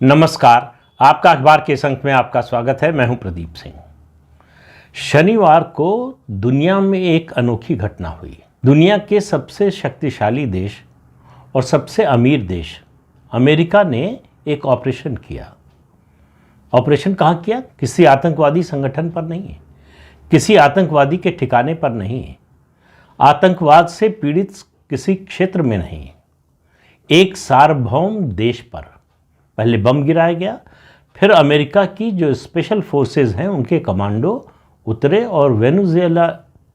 नमस्कार। आपका अखबार के इस अंक में आपका स्वागत है। मैं हूं प्रदीप सिंह। शनिवार को दुनिया में एक अनोखी घटना हुई। दुनिया के सबसे शक्तिशाली देश और सबसे अमीर देश अमेरिका ने एक ऑपरेशन किया। ऑपरेशन कहाँ किया? किसी आतंकवादी संगठन पर नहीं है, किसी आतंकवादी के ठिकाने पर नहीं है, आतंकवाद से पीड़ित किसी क्षेत्र में नहीं, एक सार्वभौम देश पर पहले बम गिराया गया। फिर अमेरिका की जो स्पेशल फोर्सेस हैं उनके कमांडो उतरे और वेनेजुएला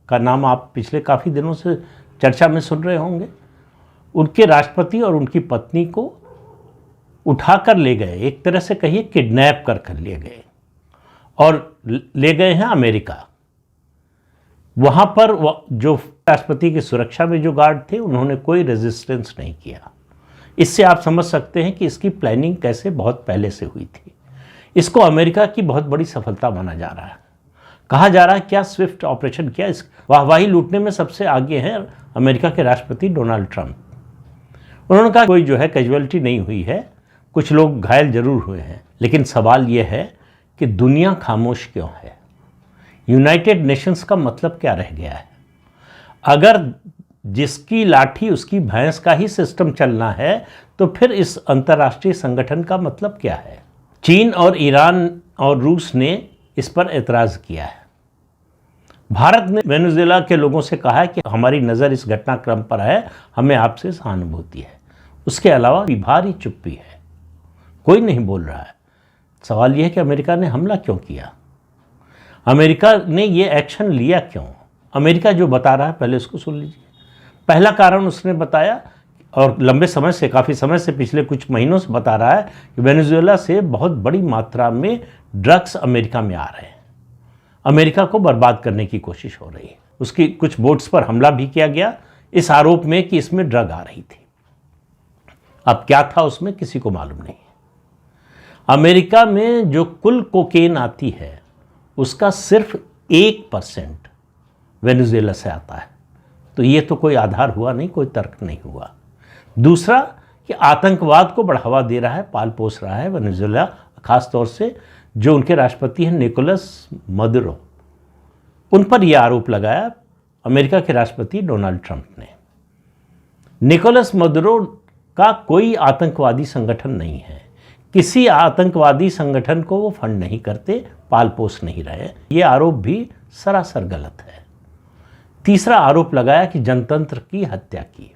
का नाम आप पिछले काफ़ी दिनों से चर्चा में सुन रहे होंगे। उनके राष्ट्रपति और उनकी पत्नी को उठाकर ले गए, एक तरह से कहिए किडनैप कर लिए गए और ले गए हैं अमेरिका। वहाँ पर जो राष्ट्रपति की सुरक्षा में जो गार्ड थे उन्होंने कोई रेजिस्टेंस नहीं किया। इससे आप समझ सकते हैं कि इसकी प्लानिंग कैसे बहुत पहले से हुई थी। इसको अमेरिका की बहुत बड़ी सफलता माना जा रहा है। कहा जा रहा है क्या स्विफ्ट ऑपरेशन किया, इस वाहवाही लूटने में सबसे आगे हैं अमेरिका के राष्ट्रपति डोनाल्ड ट्रंप। उन्होंने कहा कोई जो है कैजुअलिटी नहीं हुई है, कुछ लोग घायल जरूर हुए हैं, लेकिन सवाल यह है कि दुनिया खामोश क्यों है? यूनाइटेड नेशंस का मतलब क्या रह गया है? अगर जिसकी लाठी उसकी भैंस का ही सिस्टम चलना है तो फिर इस अंतर्राष्ट्रीय संगठन का मतलब क्या है? चीन और ईरान और रूस ने इस पर एतराज़ किया है। भारत ने वेनेजुएला के लोगों से कहा है कि हमारी नज़र इस घटनाक्रम पर है, हमें आपसे सहानुभूति है। उसके अलावा भारी चुप्पी है, कोई नहीं बोल रहा है। सवाल यह है कि अमेरिका ने हमला क्यों किया? अमेरिका ने ये एक्शन लिया क्यों? अमेरिका जो बता रहा है पहले उसको सुन लीजिए। पहला कारण उसने बताया, और लंबे समय से, काफ़ी समय से, पिछले कुछ महीनों से बता रहा है कि वेनेजुएला से बहुत बड़ी मात्रा में ड्रग्स अमेरिका में आ रहे हैं, अमेरिका को बर्बाद करने की कोशिश हो रही है। उसकी कुछ बोट्स पर हमला भी किया गया इस आरोप में कि इसमें ड्रग आ रही थी। अब क्या था उसमें किसी को मालूम नहीं। अमेरिका में जो कुल कोकेन आती है उसका सिर्फ 1% वेनेजुएला से आता है। तो ये तो कोई आधार हुआ नहीं, कोई तर्क नहीं हुआ। दूसरा कि आतंकवाद को बढ़ावा दे रहा है, पाल पोस रहा है वेनेजुएला, खास तौर से जो उनके राष्ट्रपति हैं निकोलस मदुरो, उन पर यह आरोप लगाया अमेरिका के राष्ट्रपति डोनाल्ड ट्रंप ने। निकोलस मदुरो का कोई आतंकवादी संगठन नहीं है, किसी आतंकवादी संगठन को वो फंड नहीं करते, पाल पोस नहीं रहे। ये आरोप भी सरासर गलत है। तीसरा आरोप लगाया कि जनतंत्र की हत्या की।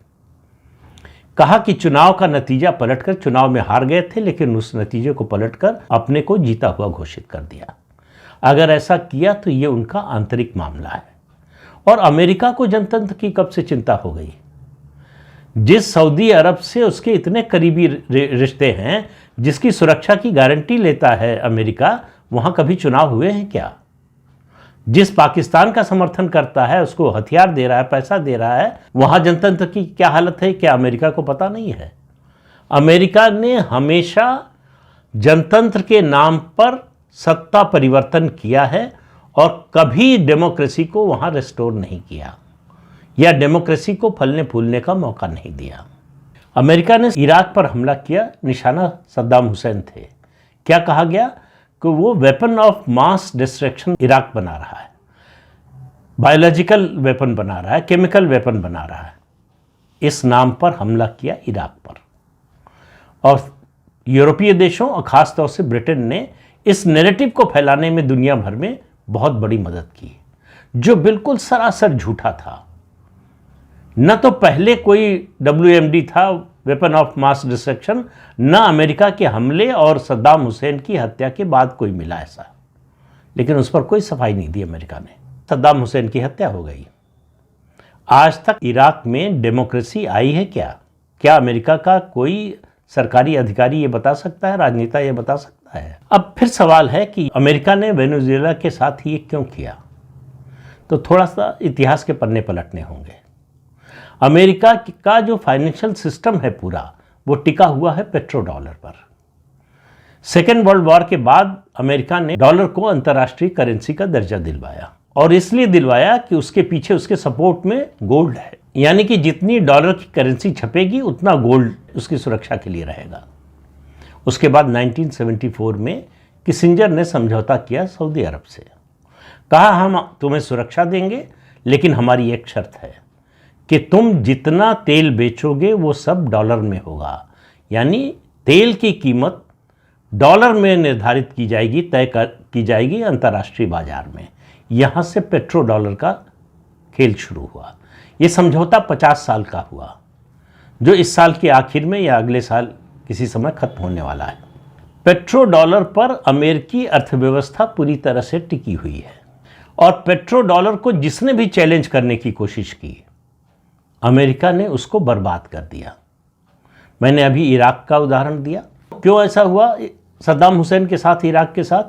कहा कि चुनाव का नतीजा पलटकर, चुनाव में हार गए थे लेकिन उस नतीजे को पलटकर अपने को जीता हुआ घोषित कर दिया। अगर ऐसा किया तो ये उनका आंतरिक मामला है। और अमेरिका को जनतंत्र की कब से चिंता हो गई? जिस सऊदी अरब से उसके इतने करीबी रिश्ते हैं, जिसकी सुरक्षा की गारंटी लेता है अमेरिका, वहां कभी चुनाव हुए हैं क्या? जिस पाकिस्तान का समर्थन करता है, उसको हथियार दे रहा है, पैसा दे रहा है, वहां जनतंत्र की क्या हालत है, क्या अमेरिका को पता नहीं है? अमेरिका ने हमेशा जनतंत्र के नाम पर सत्ता परिवर्तन किया है और कभी डेमोक्रेसी को वहां रिस्टोर नहीं किया या डेमोक्रेसी को फलने फूलने का मौका नहीं दिया। अमेरिका ने इराक पर हमला किया, निशाना सद्दाम हुसैन थे। क्या कहा गया कि वो weapon of mass destruction Iraq बना रहा है, बायोलॉजिकल वेपन बना रहा है, केमिकल वेपन बना रहा है। इस नाम पर हमला किया इराक पर। और यूरोपीय देशों और ख़ास तौर से ब्रिटेन ने इस नैरेटिव को फैलाने में दुनिया भर में बहुत बड़ी मदद की, जो बिल्कुल सरासर झूठा था। न तो पहले कोई WMD था, वेपन ऑफ मास डिस्ट्रक्शन, न अमेरिका के हमले और सद्दाम हुसैन की हत्या के बाद कोई मिला ऐसा। लेकिन उस पर कोई सफाई नहीं दी अमेरिका ने। सद्दाम हुसैन की हत्या हो गई। आज तक इराक में डेमोक्रेसी आई है क्या? क्या अमेरिका का कोई सरकारी अधिकारी ये बता सकता है, राजनेता ये बता सकता है? अब फिर सवाल है कि अमेरिका ने वेनेजुएला के साथ ये क्यों किया? तो थोड़ा सा इतिहास के पन्ने पलटने होंगे। अमेरिका का जो फाइनेंशियल सिस्टम है पूरा, वो टिका हुआ है पेट्रो डॉलर पर। सेकेंड वर्ल्ड वॉर के बाद अमेरिका ने डॉलर को अंतर्राष्ट्रीय करेंसी का दर्जा दिलवाया, और इसलिए दिलवाया कि उसके पीछे, उसके सपोर्ट में गोल्ड है। यानी कि जितनी डॉलर की करेंसी छपेगी उतना गोल्ड उसकी सुरक्षा के लिए रहेगा। उसके बाद 1974 में किसिंजर ने समझौता किया सऊदी अरब से। कहा हम तुम्हें सुरक्षा देंगे, लेकिन हमारी एक शर्त है कि तुम जितना तेल बेचोगे वो सब डॉलर में होगा, यानी तेल की कीमत डॉलर में निर्धारित की जाएगी, तय की जाएगी अंतर्राष्ट्रीय बाजार में। यहाँ से पेट्रो डॉलर का खेल शुरू हुआ। ये समझौता 50 साल का हुआ, जो इस साल के आखिर में या अगले साल किसी समय खत्म होने वाला है। पेट्रो डॉलर पर अमेरिकी अर्थव्यवस्था पूरी तरह से टिकी हुई है, और पेट्रो डॉलर को जिसने भी चैलेंज करने की कोशिश की, अमेरिका ने उसको बर्बाद कर दिया। मैंने अभी इराक का उदाहरण दिया। क्यों ऐसा हुआ सद्दाम हुसैन के साथ, इराक के साथ?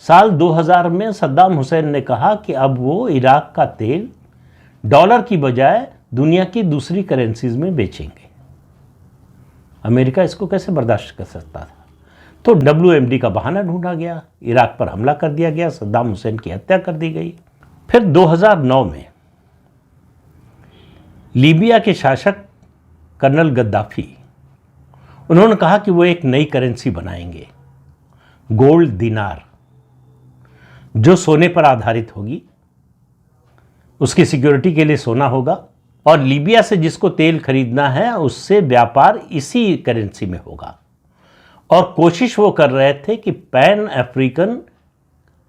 साल 2000 में सद्दाम हुसैन ने कहा कि अब वो इराक का तेल डॉलर की बजाय दुनिया की दूसरी करेंसीज में बेचेंगे। अमेरिका इसको कैसे बर्दाश्त कर सकता था? तो WMD का बहाना ढूंढा गया, इराक पर हमला कर दिया गया, सद्दाम हुसैन की हत्या कर दी गई। फिर 2009 में लीबिया के शासक कर्नल गद्दाफी, उन्होंने कहा कि वो एक नई करेंसी बनाएंगे, गोल्ड दिनार, जो सोने पर आधारित होगी, उसकी सिक्योरिटी के लिए सोना होगा, और लीबिया से जिसको तेल खरीदना है उससे व्यापार इसी करेंसी में होगा। और कोशिश वो कर रहे थे कि पैन अफ्रीकन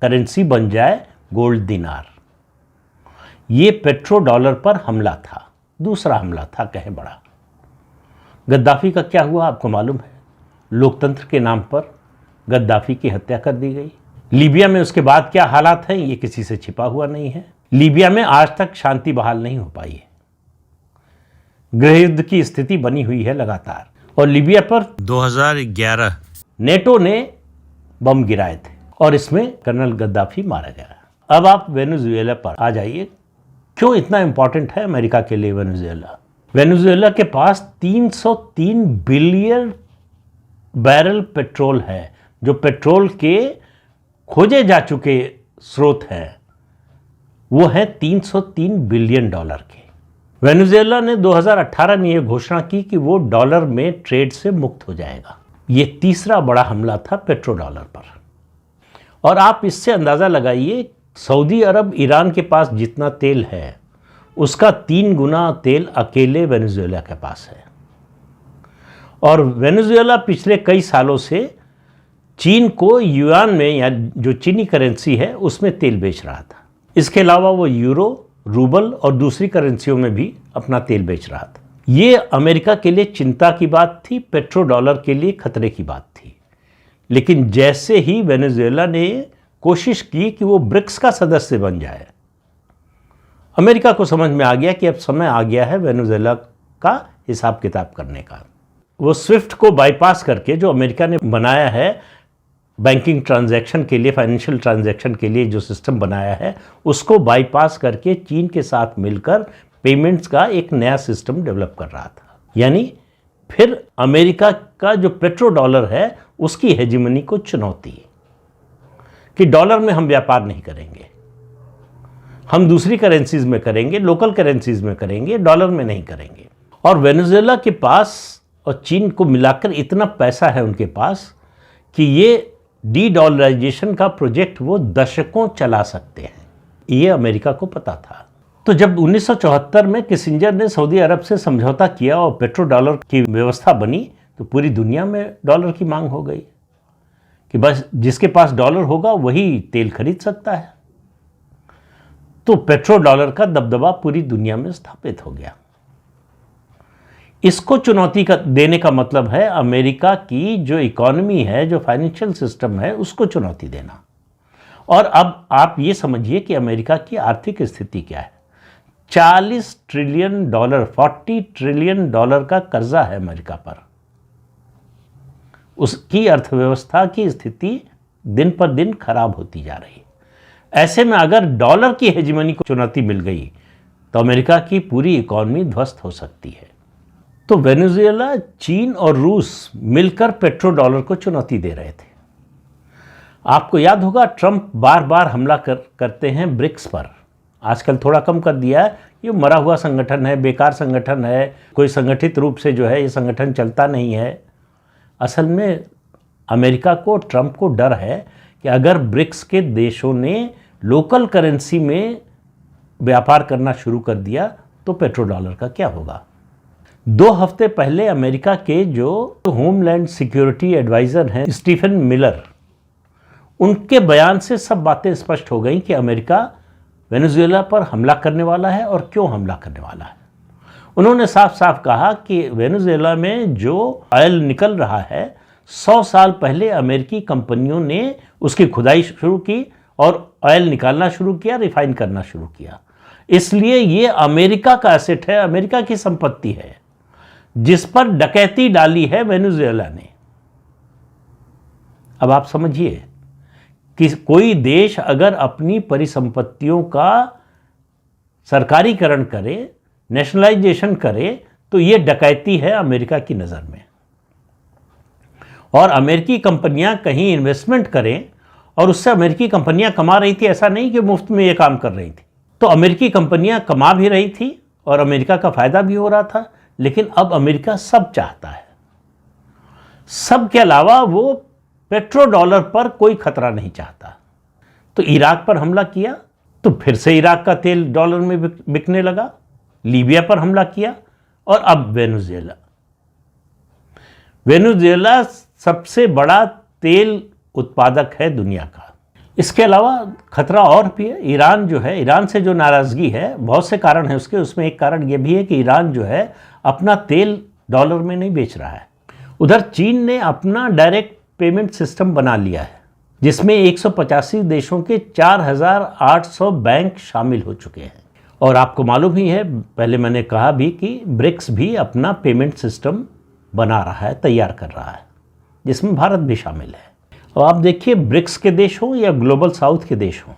करेंसी बन जाए गोल्ड दिनार। ये पेट्रो डॉलर पर हमला था, दूसरा हमला था कहें बड़ा। गद्दाफी का क्या हुआ आपको मालूम है? लोकतंत्र के नाम पर गद्दाफी की हत्या कर दी गई। लीबिया में उसके बाद क्या हालात हैं ये किसी से छिपा हुआ नहीं है। लीबिया में आज तक शांति बहाल नहीं हो पाई है, गृहयुद्ध की स्थिति बनी हुई है लगातार। और लीबिया पर 2011 नेटो ने बम गिराए थे और इसमें कर्नल गद्दाफी मारा गया। अब आप वेनेजुएला पर आ जाइए। क्यों इतना इंपॉर्टेंट है अमेरिका के लिए वेनेजुएला? वेनेजुएला के पास 303 बिलियन बैरल पेट्रोल है, जो पेट्रोल के खोजे जा चुके स्रोत हैं वो है 303 बिलियन डॉलर के। वेनेजुएला ने 2018 में यह घोषणा की कि वो डॉलर में ट्रेड से मुक्त हो जाएगा। ये तीसरा बड़ा हमला था पेट्रो डॉलर पर। और आप इससे अंदाज़ा लगाइए, सऊदी अरब ईरान के पास जितना तेल है उसका 3 गुना तेल अकेले वेनेजुएला के पास है। और वेनेजुएला पिछले कई सालों से चीन को युआन में, या जो चीनी करेंसी है, उसमें तेल बेच रहा था। इसके अलावा वो यूरो, रूबल और दूसरी करेंसियों में भी अपना तेल बेच रहा था। ये अमेरिका के लिए चिंता की बात थी, पेट्रो डॉलर के लिए खतरे की बात थी। लेकिन जैसे ही वेनेजुएला ने कोशिश की कि वो ब्रिक्स का सदस्य बन जाए, अमेरिका को समझ में आ गया कि अब समय आ गया है वेनेजुएला का हिसाब किताब करने का। वो स्विफ्ट को बाईपास करके, जो अमेरिका ने बनाया है बैंकिंग ट्रांजैक्शन के लिए, फाइनेंशियल ट्रांजैक्शन के लिए जो सिस्टम बनाया है, उसको बाईपास करके चीन के साथ मिलकर पेमेंट्स का एक नया सिस्टम डेवलप कर रहा था। यानी फिर अमेरिका का जो पेट्रो डॉलर है उसकी हेजिमनी को चुनौती, कि डॉलर में हम व्यापार नहीं करेंगे, हम दूसरी करेंसीज में करेंगे, लोकल करेंसीज में करेंगे, डॉलर में नहीं करेंगे। और वेनेजुएला के पास और चीन को मिलाकर इतना पैसा है उनके पास कि ये डी डॉलराइजेशन का प्रोजेक्ट वो दशकों चला सकते हैं। ये अमेरिका को पता था। तो जब 1974 में किसिंजर ने सऊदी अरब से समझौता किया और पेट्रो डॉलर की व्यवस्था बनी, तो पूरी दुनिया में डॉलर की मांग हो गई कि बस जिसके पास डॉलर होगा वही तेल खरीद सकता है। तो पेट्रो डॉलर का दबदबा पूरी दुनिया में स्थापित हो गया। इसको चुनौती देने का मतलब है अमेरिका की जो इकोनॉमी है, जो फाइनेंशियल सिस्टम है, उसको चुनौती देना। और अब आप ये समझिए कि अमेरिका की आर्थिक स्थिति क्या है। 40 ट्रिलियन डॉलर, 40 ट्रिलियन डॉलर का कर्जा है अमेरिका पर। उसकी अर्थव्यवस्था की स्थिति दिन पर दिन खराब होती जा रही है। ऐसे में अगर डॉलर की हेजिमनी को चुनौती मिल गई तो अमेरिका की पूरी इकोनॉमी ध्वस्त हो सकती है। तो वेनेजुएला, चीन और रूस मिलकर पेट्रो डॉलर को चुनौती दे रहे थे। आपको याद होगा ट्रंप बार बार हमला करते हैं ब्रिक्स पर। आजकल थोड़ा कम कर दिया है, ये मरा हुआ संगठन है, बेकार संगठन है, कोई संगठित रूप से जो है ये संगठन चलता नहीं है। असल में अमेरिका को, ट्रंप को डर है कि अगर ब्रिक्स के देशों ने लोकल करेंसी में व्यापार करना शुरू कर दिया तो पेट्रो डॉलर का क्या होगा। 2 हफ्ते पहले अमेरिका के जो होमलैंड सिक्योरिटी एडवाइज़र हैं स्टीफन मिलर, उनके बयान से सब बातें स्पष्ट हो गई कि अमेरिका वेनेजुएला पर हमला करने वाला है और क्यों हमला करने वाला है। उन्होंने साफ साफ कहा कि वेनेजुएला में जो ऑयल निकल रहा है 100 साल पहले अमेरिकी कंपनियों ने उसकी खुदाई शुरू की और ऑयल निकालना शुरू किया, रिफाइन करना शुरू किया। इसलिए ये अमेरिका का एसेट है, अमेरिका की संपत्ति है जिस पर डकैती डाली है वेनेजुएला ने। अब आप समझिए कि कोई देश अगर अपनी परिसंपत्तियों का सरकारीकरण करे, नेशनलाइजेशन करे, तो ये डकैती है अमेरिका की नज़र में। और अमेरिकी कंपनियां कहीं इन्वेस्टमेंट करें और उससे अमेरिकी कंपनियां कमा रही थी, ऐसा नहीं कि मुफ्त में ये काम कर रही थी। तो अमेरिकी कंपनियां कमा भी रही थी और अमेरिका का फायदा भी हो रहा था। लेकिन अब अमेरिका सब चाहता है, सब के अलावा वो पेट्रो डॉलर पर कोई खतरा नहीं चाहता। तो इराक पर हमला किया तो फिर से इराक का तेल डॉलर में बिकने लगा, लीबिया पर हमला किया और अब वेनेजुएला। वेनेजुएला सबसे बड़ा तेल उत्पादक है दुनिया का। इसके अलावा खतरा और भी है। ईरान जो है, ईरान से जो नाराज़गी है, बहुत से कारण है उसके, उसमें एक कारण ये भी है कि ईरान जो है अपना तेल डॉलर में नहीं बेच रहा है। उधर चीन ने अपना डायरेक्ट पेमेंट सिस्टम बना लिया है जिसमें 185 देशों के 4800 बैंक शामिल हो चुके हैं। और आपको मालूम ही है, पहले मैंने कहा भी कि ब्रिक्स भी अपना पेमेंट सिस्टम बना रहा है, तैयार कर रहा है, जिसमें भारत भी शामिल है। और आप देखिए, ब्रिक्स के देश हों या ग्लोबल साउथ के देश हों,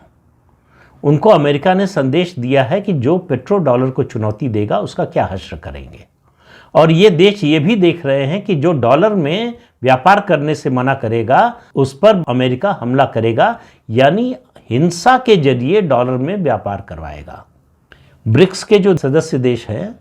उनको अमेरिका ने संदेश दिया है कि जो पेट्रो डॉलर को चुनौती देगा उसका क्या हश्र करेंगे। और ये देश ये भी देख रहे हैं कि जो डॉलर में व्यापार करने से मना करेगा उस पर अमेरिका हमला करेगा, यानी हिंसा के जरिए डॉलर में व्यापार करवाएगा। ब्रिक्स के जो सदस्य देश हैं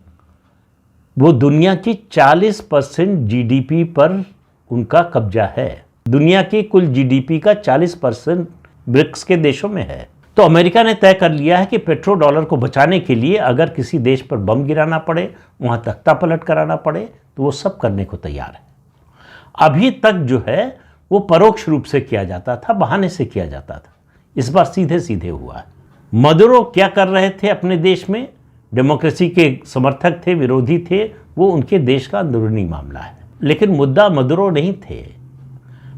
वो दुनिया की 40% जीडीपी पर उनका कब्जा है। दुनिया की कुल जीडीपी का 40% ब्रिक्स के देशों में है। तो अमेरिका ने तय कर लिया है कि पेट्रो डॉलर को बचाने के लिए अगर किसी देश पर बम गिराना पड़े, वहाँ तख्ता पलट कराना पड़े, तो वो सब करने को तैयार है। अभी तक जो है वो परोक्ष रूप से किया जाता था, बहाने से किया जाता था। इस बार सीधे सीधे हुआ है। मदुरो क्या कर रहे थे अपने देश में? डेमोक्रेसी के समर्थक थे, विरोधी थे, वो उनके देश का अंदरूनी मामला है। लेकिन मुद्दा मदुरो नहीं थे।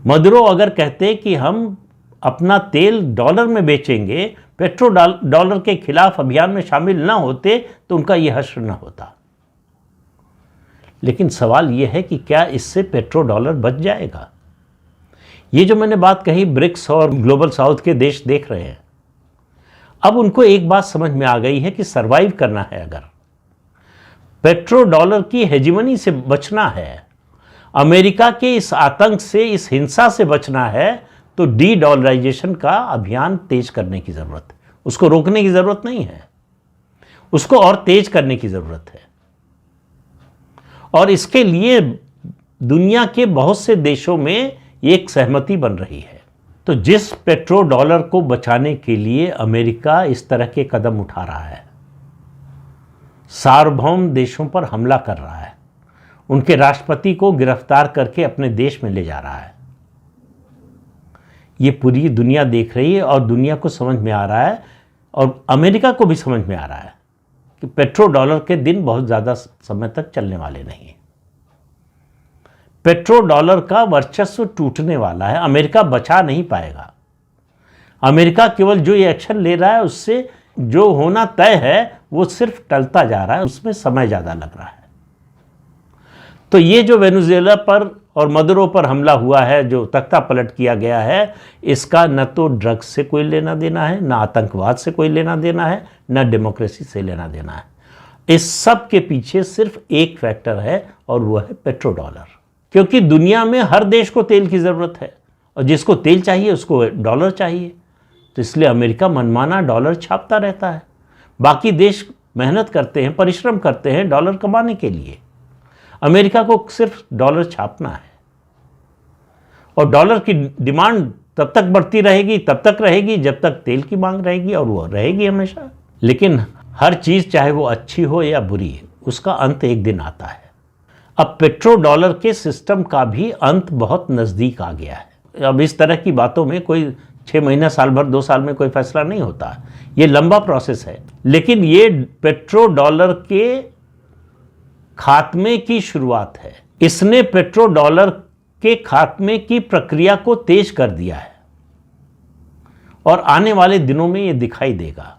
मदुरो अगर कहते कि हम अपना तेल डॉलर में बेचेंगे, पेट्रो डॉलर के खिलाफ अभियान में शामिल ना होते, तो उनका यह हश्र न होता। लेकिन सवाल यह है कि क्या इससे पेट्रो डॉलर बच जाएगा? ये जो मैंने बात कही, ब्रिक्स और ग्लोबल साउथ के देश देख रहे हैं। अब उनको एक बात समझ में आ गई है कि सरवाइव करना है, अगर पेट्रो डॉलर की हेजिमनी से बचना है, अमेरिका के इस आतंक से, इस हिंसा से बचना है, तो डी डॉलराइजेशन का अभियान तेज करने की जरूरत है। उसको रोकने की जरूरत नहीं है, उसको और तेज करने की जरूरत है। और इसके लिए दुनिया के बहुत से देशों में एक सहमति बन रही है। तो जिस पेट्रो डॉलर को बचाने के लिए अमेरिका इस तरह के कदम उठा रहा है, सार्वभौम देशों पर हमला कर रहा है, उनके राष्ट्रपति को गिरफ्तार करके अपने देश में ले जा रहा है, ये पूरी दुनिया देख रही है। और दुनिया को समझ में आ रहा है और अमेरिका को भी समझ में आ रहा है कि पेट्रो डॉलर के दिन बहुत ज़्यादा समय तक चलने वाले नहीं। पेट्रो डॉलर का वर्चस्व टूटने वाला है, अमेरिका बचा नहीं पाएगा। अमेरिका केवल जो ये एक्शन ले रहा है उससे जो होना तय है वो सिर्फ टलता जा रहा है, उसमें समय ज़्यादा लग रहा है। तो ये जो वेनेजुएला पर और मदुरो पर हमला हुआ है, जो तख्ता पलट किया गया है, इसका न तो ड्रग्स से कोई लेना देना है, न आतंकवाद से कोई लेना देना है, न डेमोक्रेसी से लेना देना है। इस सब के पीछे सिर्फ एक फैक्टर है और वह है पेट्रो डॉलर। क्योंकि दुनिया में हर देश को तेल की ज़रूरत है और जिसको तेल चाहिए उसको डॉलर चाहिए। तो इसलिए अमेरिका मनमाना डॉलर छापता रहता है। बाकी देश मेहनत करते हैं, परिश्रम करते हैं डॉलर कमाने के लिए। अमेरिका को सिर्फ डॉलर छापना है और डॉलर की डिमांड तब तक बढ़ती रहेगी, तब तक रहेगी जब तक तेल की मांग रहेगी, और वो रहेगी हमेशा। लेकिन हर चीज़ चाहे वो अच्छी हो या बुरी, उसका अंत एक दिन आता है। अब पेट्रो डॉलर के सिस्टम का भी अंत बहुत नज़दीक आ गया है। अब इस तरह की बातों में कोई 6 महीना, साल भर, 2 साल में कोई फैसला नहीं होता, ये लंबा प्रोसेस है। लेकिन ये पेट्रो डॉलर के खात्मे की शुरुआत है। इसने पेट्रो डॉलर के खात्मे की प्रक्रिया को तेज कर दिया है और आने वाले दिनों में ये दिखाई देगा।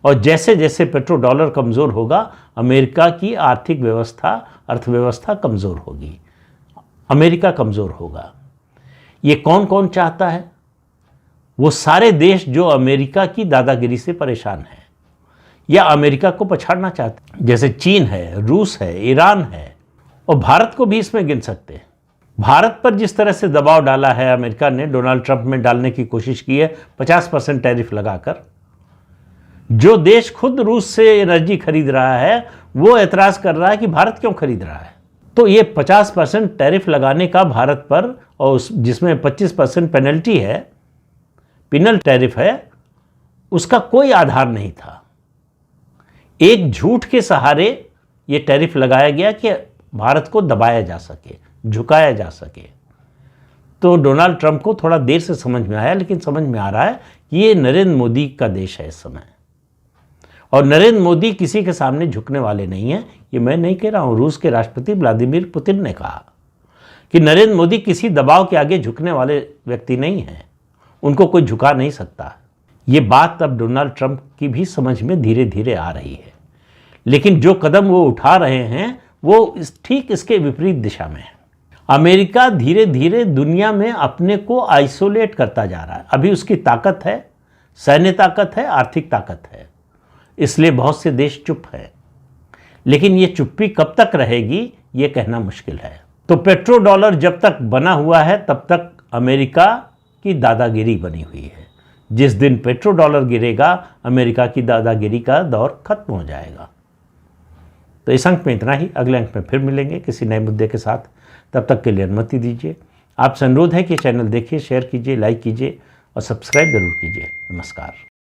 और जैसे जैसे पेट्रो डॉलर कमज़ोर होगा, अमेरिका की आर्थिक व्यवस्था, अर्थव्यवस्था कमज़ोर होगी, अमेरिका कमज़ोर होगा। ये कौन कौन चाहता है? वो सारे देश जो अमेरिका की दादागिरी से परेशान हैं या अमेरिका को पछाड़ना चाहते हैं, जैसे चीन है, रूस है, ईरान है, और भारत को भी इसमें गिन सकते हैं। भारत पर जिस तरह से दबाव डाला है अमेरिका ने, डोनाल्ड ट्रंप में डालने की कोशिश की है 50% टैरिफ लगाकर। जो देश खुद रूस से एनर्जी खरीद रहा है वो एतराज़ कर रहा है कि भारत क्यों खरीद रहा है। तो ये 50% टैरिफ लगाने का भारत पर, और जिसमें 25% पेनल्टी है, पिनल टैरिफ है, उसका कोई आधार नहीं था। एक झूठ के सहारे ये टैरिफ लगाया गया कि भारत को दबाया जा सके, झुकाया जा सके। तो डोनाल्ड ट्रंप को थोड़ा देर से समझ में आया, लेकिन समझ में आ रहा है कि ये नरेंद्र मोदी का देश है इस समय, और नरेंद्र मोदी किसी के सामने झुकने वाले नहीं हैं। ये मैं नहीं कह रहा हूँ, रूस के राष्ट्रपति व्लादिमीर पुतिन ने कहा कि नरेंद्र मोदी किसी दबाव के आगे झुकने वाले व्यक्ति नहीं हैं, उनको कोई झुका नहीं सकता। ये बात अब डोनाल्ड ट्रंप की भी समझ में धीरे धीरे आ रही है। लेकिन जो कदम वो उठा रहे हैं वो ठीक इसके विपरीत दिशा में है। अमेरिका धीरे धीरे दुनिया में अपने को आइसोलेट करता जा रहा है। अभी उसकी ताकत है, सैन्य ताकत है, आर्थिक ताकत है, इसलिए बहुत से देश चुप हैं। लेकिन ये चुप्पी कब तक रहेगी ये कहना मुश्किल है। तो पेट्रो डॉलर जब तक बना हुआ है तब तक अमेरिका की दादागिरी बनी हुई है। जिस दिन पेट्रो डॉलर गिरेगा, अमेरिका की दादागिरी का दौर खत्म हो जाएगा। तो इस अंक में इतना ही। अगले अंक में फिर मिलेंगे किसी नए मुद्दे के साथ। तब तक के लिए अनुमति दीजिए। आपसे अनुरोध है कि चैनल देखिए, शेयर कीजिए, लाइक कीजिए और सब्सक्राइब जरूर कीजिए। नमस्कार।